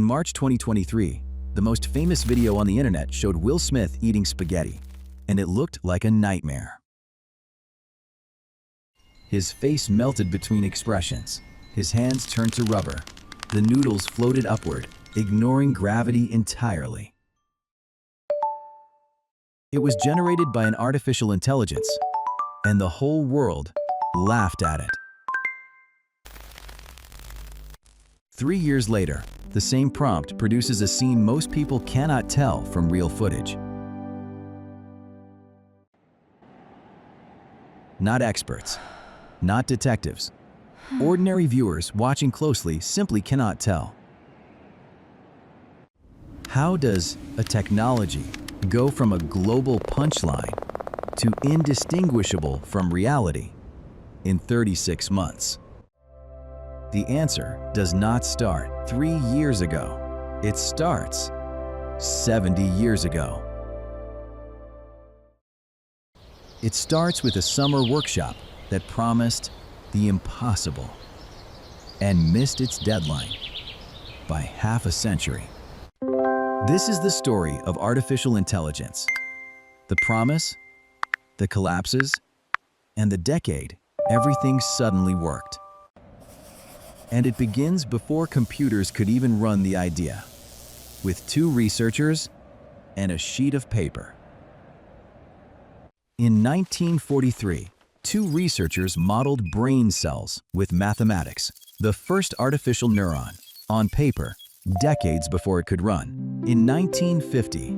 March 2023, the most famous video on the internet showed Will Smith eating spaghetti, and it looked like a nightmare. His face melted between expressions. His hands turned to rubber. The noodles floated upward, ignoring gravity entirely. It was generated by an artificial intelligence, and the whole world laughed at it. 3 years later, the same prompt produces a scene most people cannot tell from real footage. Not experts, not detectives. Ordinary viewers watching closely simply cannot tell. How does a technology go from a global punchline to indistinguishable from reality in 36 months? The answer does not start 3 years ago. It starts 70 years ago. It starts with a summer workshop that promised the impossible and missed its deadline by half a century. This is the story of artificial intelligence. The promise, the collapses, and the decade everything suddenly worked. And it begins before computers could even run the idea, with 2 researchers and a sheet of paper. In 1943, 2 researchers modeled brain cells with mathematics, the first artificial neuron, on paper, decades before it could run. In 1950,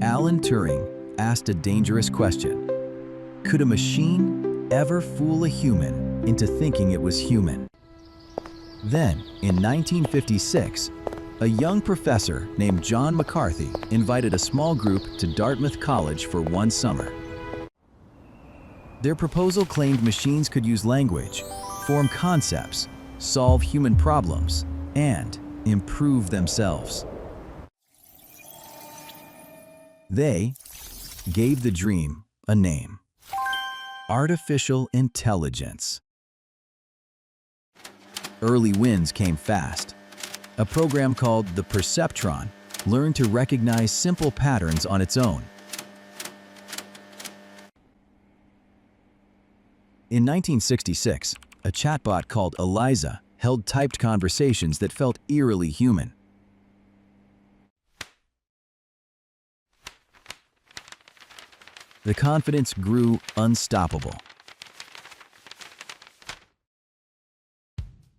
Alan Turing asked a dangerous question. Could a machine ever fool a human into thinking it was human? Then, in 1956, a young professor named John McCarthy invited a small group to Dartmouth College for one summer. Their proposal claimed machines could use language, form concepts, solve human problems, and improve themselves. They gave the dream a name: artificial intelligence. Early wins came fast. A program called the perceptron learned to recognize simple patterns on its own. In 1966, a chatbot called Eliza held typed conversations that felt eerily human. The confidence grew unstoppable.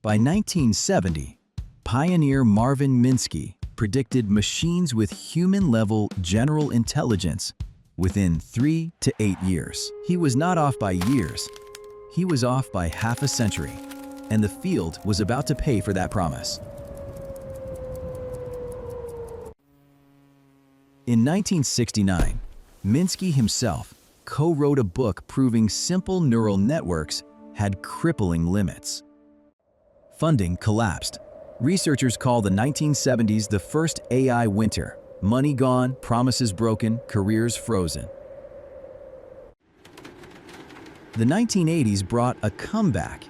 By 1970, pioneer Marvin Minsky predicted machines with human-level general intelligence within 3 to 8 years. He was not off by years. He was off by half a century, and the field was about to pay for that promise. In 1969, Minsky himself co-wrote a book proving simple neural networks had crippling limits. Funding collapsed. Researchers call the 1970s the first AI winter. Money gone, promises broken, careers frozen. The 1980s brought a comeback.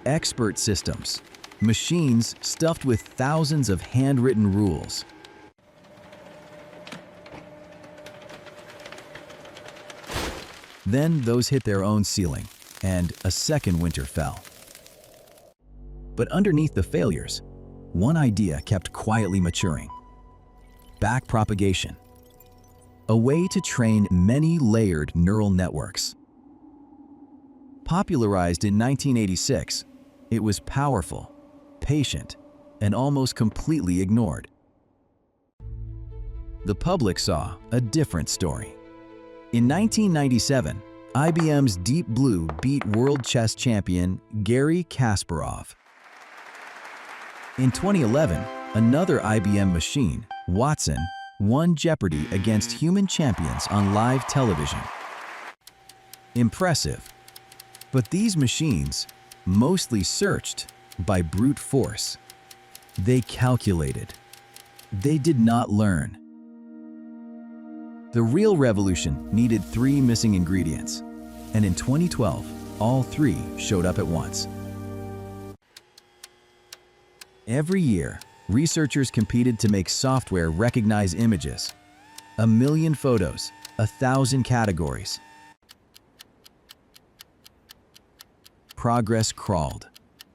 Expert systems, machines stuffed with thousands of handwritten rules. Then those hit their own ceiling, and a second winter fell. But underneath the failures, one idea kept quietly maturing: backpropagation, a way to train many layered neural networks. Popularized in 1986, it was powerful, patient, and almost completely ignored. The public saw a different story. In 1997, IBM's Deep Blue beat world chess champion Garry Kasparov. In 2011, another IBM machine, Watson, won Jeopardy against human champions on live television. Impressive. But these machines mostly searched by brute force. They calculated. They did not learn. The real revolution needed 3 missing ingredients, and in 2012, all 3 showed up at once. Every year, researchers competed to make software recognize images. 1 million photos, 1,000 categories. Progress crawled,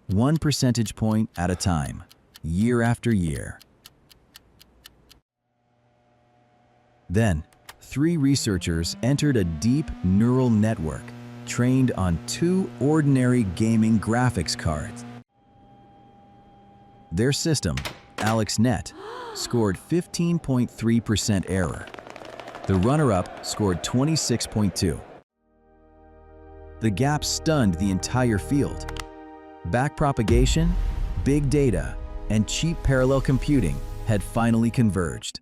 1 percentage point at a time, year after year. Then, 3 researchers entered a deep neural network trained on 2 ordinary gaming graphics cards. Their system, AlexNet, scored 15.3% error. The runner-up scored 26.2%. The gap stunned the entire field. Backpropagation, big data, and cheap parallel computing had finally converged.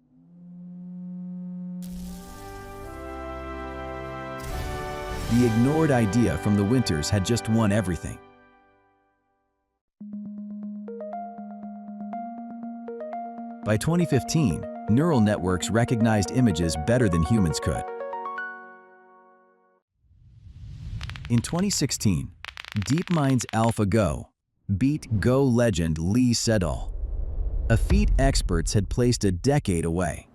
The ignored idea from the winters had just won everything. By 2015, neural networks recognized images better than humans could. In 2016, DeepMind's AlphaGo beat Go legend Lee Sedol, a feat experts had placed a decade away.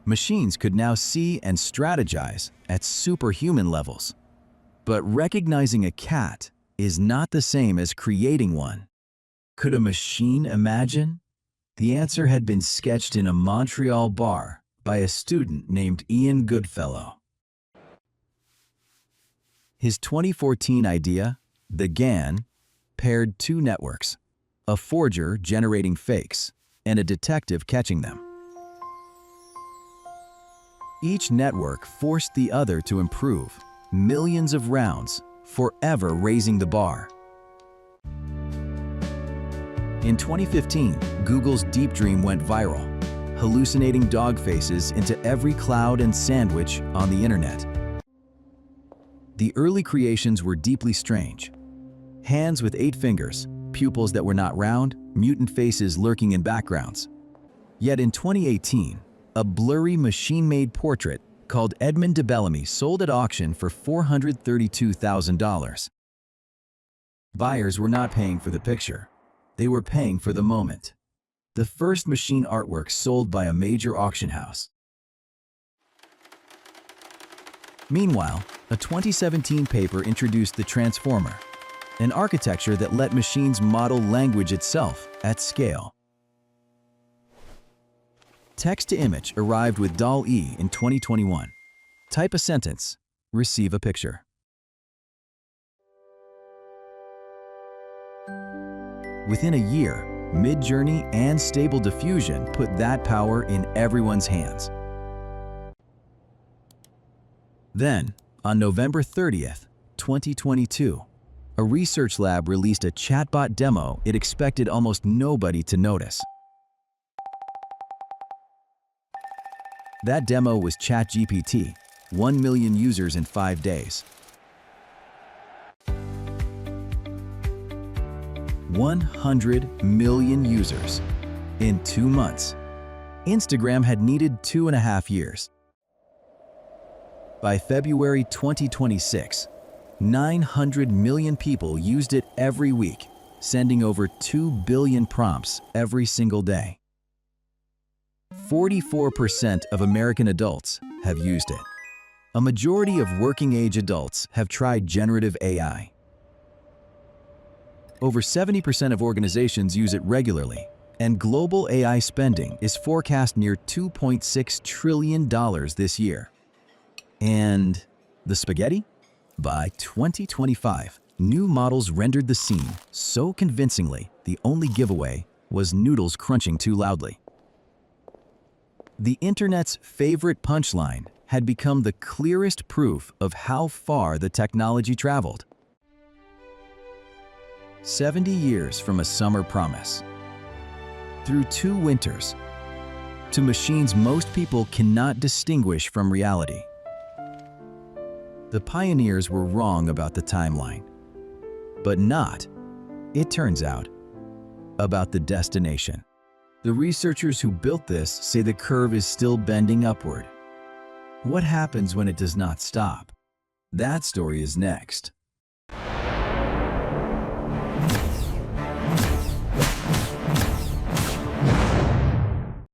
Machines could now see and strategize at superhuman levels. But recognizing a cat is not the same as creating one. Could a machine imagine? The answer had been sketched in a Montreal bar by a student named Ian Goodfellow. His 2014 idea, the GAN, paired 2 networks, a forger generating fakes and a detective catching them. Each network forced the other to improve, millions of rounds, forever raising the bar. In 2015, Google's Deep Dream went viral, hallucinating dog faces into every cloud and sandwich on the internet. The early creations were deeply strange. Hands with 8 fingers, pupils that were not round, mutant faces lurking in backgrounds. Yet in 2018, a blurry machine-made portrait called Edmund de Bellamy sold at auction for $432,000. Buyers were not paying for the picture. They were paying for the moment. The first machine artwork sold by a major auction house. Meanwhile, a 2017 paper introduced the Transformer, an architecture that let machines model language itself at scale. Text-to-image arrived with DALL-E in 2021. Type a sentence, receive a picture. Within a year, Midjourney and Stable Diffusion put that power in everyone's hands. Then, on November 30th, 2022, a research lab released a chatbot demo it expected almost nobody to notice. That demo was ChatGPT, 1 million users in 5 days. 100 million users in 2 months. Instagram had needed 2.5 years. By February 2026, 900 million people used it every week, sending over 2 billion prompts every single day. 44% of American adults have used it. A majority of working-age adults have tried generative AI. Over 70% of organizations use it regularly, and global AI spending is forecast near $2.6 trillion this year. And the spaghetti? By 2025, new models rendered the scene so convincingly the only giveaway was noodles crunching too loudly. The internet's favorite punchline had become the clearest proof of how far the technology traveled. 70 years from a summer promise, through 2 winters, to machines most people cannot distinguish from reality. The pioneers were wrong about the timeline, but not, it turns out, about the destination. The researchers who built this say the curve is still bending upward. What happens when it does not stop? That story is next.